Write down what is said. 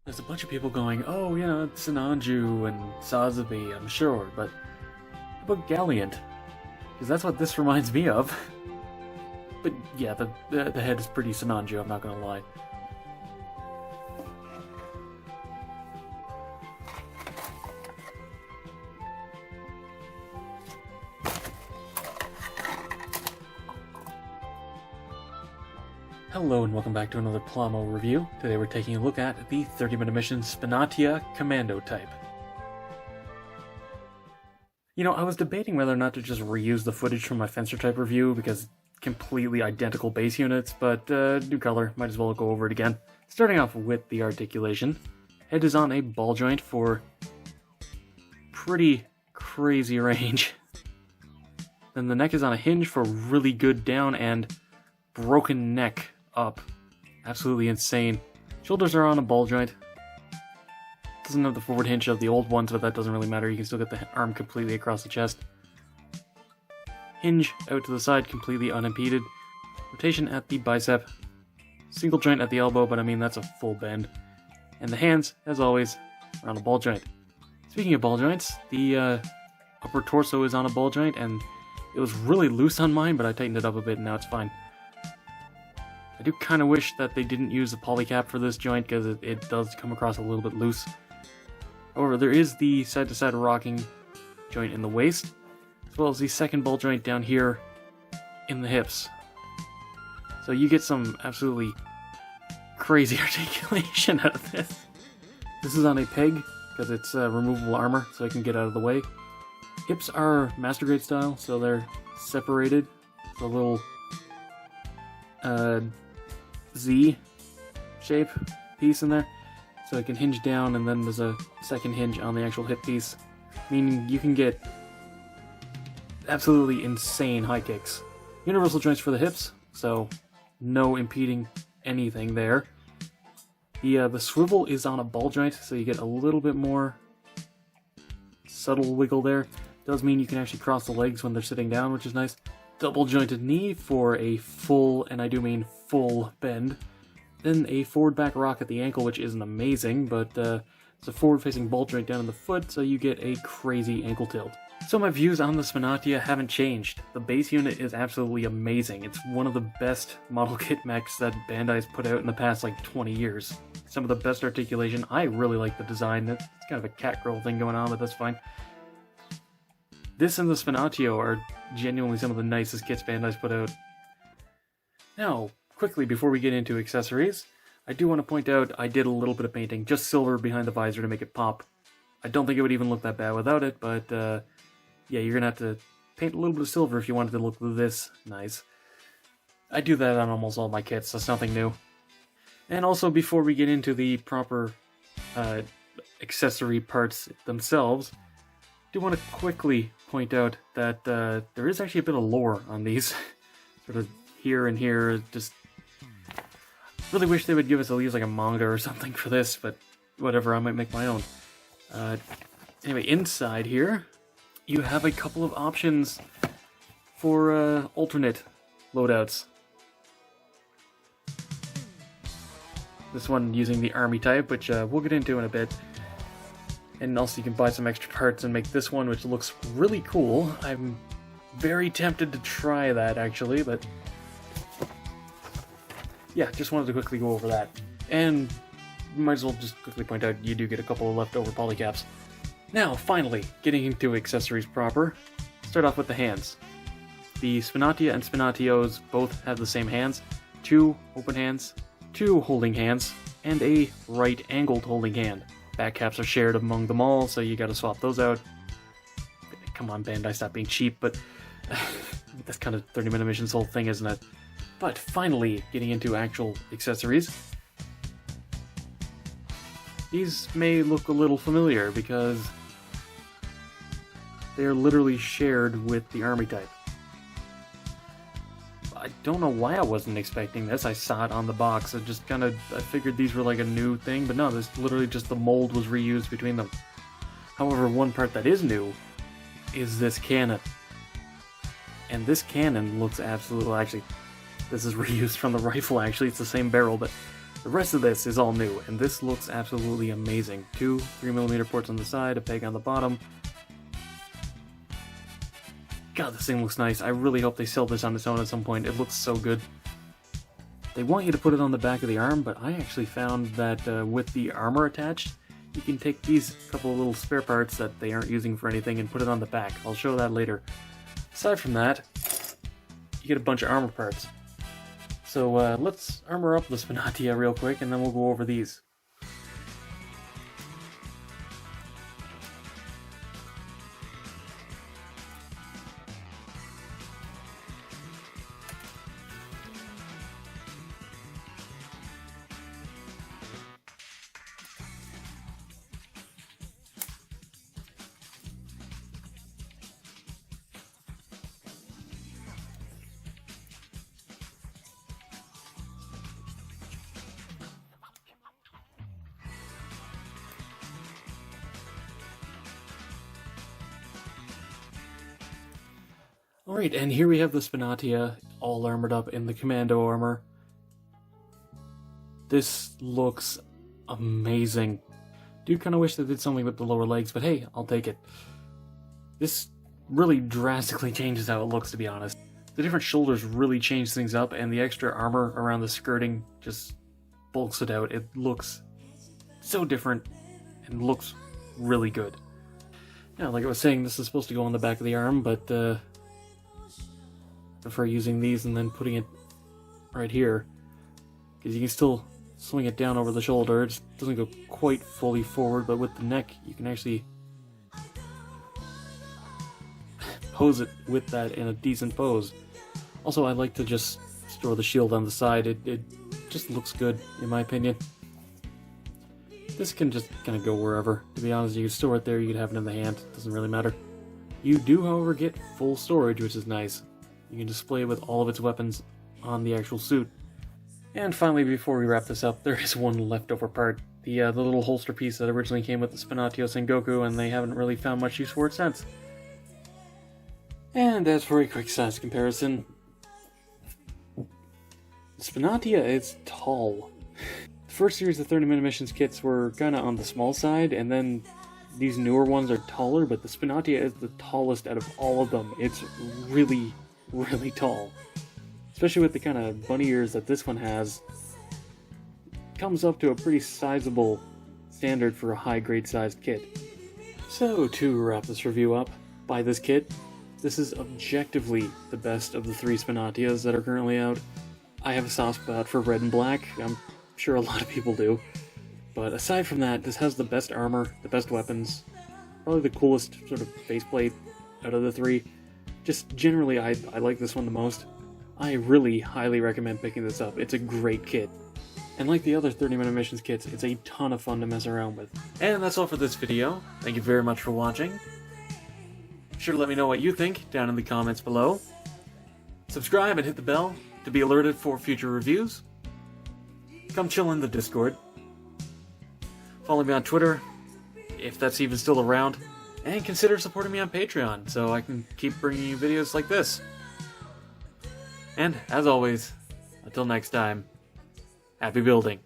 There's a bunch of people going, oh, it's Sinanju and Sazabi, I'm sure, but how about Galliant? Because that's what this reminds me of. But yeah, the head is pretty Sinanju, I'm not gonna lie. Hello and welcome back to another Plamo review. Today we're taking a look at the 30-minute mission Spinatia Commando type. I was debating whether or not to just reuse the footage from my Fencer type review because completely identical base units, but new color, might as well go over it again. Starting off with the articulation. Head is on a ball joint for pretty crazy range. Then the neck is on a hinge for really good down and broken neck up. Absolutely insane. Shoulders are on a ball joint. Doesn't have the forward hinge of the old ones, but that doesn't really matter. You can still get the arm completely across the chest. Hinge out to the side, completely unimpeded. Rotation at the bicep. Single joint at the elbow, but I mean that's a full bend. And the hands, as always, are on a ball joint. Speaking of ball joints, the upper torso is on a ball joint, and it was really loose on mine, but I tightened it up a bit and now it's fine. I do kind of wish that they didn't use the polycap for this joint because it does come across a little bit loose. However, there is the side-to-side rocking joint in the waist, as well as the second ball joint down here in the hips. So you get some absolutely crazy articulation out of this. This is on a peg because it's removable armor, so I can get out of the way. Hips are Master Grade style, so they're separated. It's a little Z shape piece in there, so it can hinge down, and then there's a second hinge on the actual hip piece, meaning you can get absolutely insane high kicks. Universal joints for the hips, so no impeding anything there. The swivel is on a ball joint, so you get a little bit more subtle wiggle there. Does mean you can actually cross the legs when they're sitting down, which is nice. Double jointed knee for a full, and I do mean full, bend. Then a forward back rock at the ankle, which isn't amazing, but it's a forward facing ball joint down in the foot, so you get a crazy ankle tilt. So my views on the Spinatia haven't changed. The base unit is absolutely amazing. It's one of the best model kit mechs that Bandai's put out in the past 20 years. Some of the best articulation. I really like the design. It's kind of a cat girl thing going on, but that's fine. This and the Spinatio are genuinely some of the nicest kits Bandai's put out. Now, quickly before we get into accessories, I do want to point out I did a little bit of painting, just silver behind the visor to make it pop. I don't think it would even look that bad without it, but yeah, you're gonna have to paint a little bit of silver if you want it to look this nice. I do that on almost all my kits, that's nothing new. And also, before we get into the proper accessory parts themselves, I do want to quickly point out that there is actually a bit of lore on these. Sort of here and here. Just really wish they would give us at least a manga or something for this, but whatever, I might make my own. Anyway, inside here, you have a couple of options for alternate loadouts. This one using the army type, which we'll get into in a bit. And also you can buy some extra parts and make this one, which looks really cool. I'm very tempted to try that, actually, but yeah, just wanted to quickly go over that. And might as well just quickly point out you do get a couple of leftover polycaps. Now, finally, getting into accessories proper. Start off with the hands. The Spinatia and Spinatios both have the same hands. 2 open hands, 2 holding hands, and a right angled holding hand. Back caps are shared among them all, so you gotta swap those out. Come on, Bandai, stop being cheap, but that's kind of 30-minute mission's whole thing, isn't it? But finally, getting into actual accessories. These may look a little familiar because they're literally shared with the army type. I don't know why I wasn't expecting this. I saw it on the box. I figured these were a new thing, but no, this literally just the mold was reused between them. However, one part that is new is this cannon. And this cannon looks absolutely, actually, this is reused from the rifle actually, it's the same barrel, but The rest of this is all new, and this looks absolutely amazing. 2 3mm ports on the side, a peg on the bottom. God, this thing looks nice. I really hope they sell this on its own at some point. It looks so good. They want you to put it on the back of the arm, but I actually found that with the armor attached, you can take these couple of little spare parts that they aren't using for anything and put it on the back. I'll show that later. Aside from that, you get a bunch of armor parts. So let's armor up the Spinatia real quick, and then we'll go over these. Alright, and here we have the Spinatia all armored up in the Commando armor. This looks amazing. Do kind of wish they did something with the lower legs, but hey, I'll take it. This really drastically changes how it looks, to be honest. The different shoulders really change things up, and the extra armor around the skirting just bulks it out. It looks so different and looks really good. Now, like I was saying, this is supposed to go on the back of the arm, but prefer using these and then putting it right here, because you can still swing it down over the shoulder. It just doesn't go quite fully forward, but with the neck you can actually pose it with that in a decent pose. Also, I like to just store the shield on the side. It just looks good, in my opinion. This can just kind of go wherever. To be honest, you can store it there, you can have it in the hand, it doesn't really matter. You do, however, get full storage, which is nice. You can display it with all of its weapons on the actual suit. And finally, before we wrap this up, there is one leftover part. The little holster piece that originally came with the Spinatia Sengoku, and they haven't really found much use for it since. And as for a quick size comparison, Spinatia is tall. The first series of 30-minute missions kits were kinda on the small side, and then these newer ones are taller, but the Spinatia is the tallest out of all of them. It's really tall. Especially with the kind of bunny ears that this one has. It comes up to a pretty sizable standard for a high-grade sized kit. So, to wrap this review up, buy this kit. This is objectively the best of the 3 Spinatias that are currently out. I have a soft spot for red and black. I'm sure a lot of people do. But aside from that, this has the best armor, the best weapons, probably the coolest sort of faceplate out of the 3. Just generally, I like this one the most. I really highly recommend picking this up. It's a great kit. And like the other 30-minute missions kits, it's a ton of fun to mess around with. And that's all for this video. Thank you very much for watching. Be sure to let me know what you think down in the comments below. Subscribe and hit the bell to be alerted for future reviews. Come chill in the Discord. Follow me on Twitter, if that's even still around. And consider supporting me on Patreon, so I can keep bringing you videos like this. And, as always, until next time, happy building.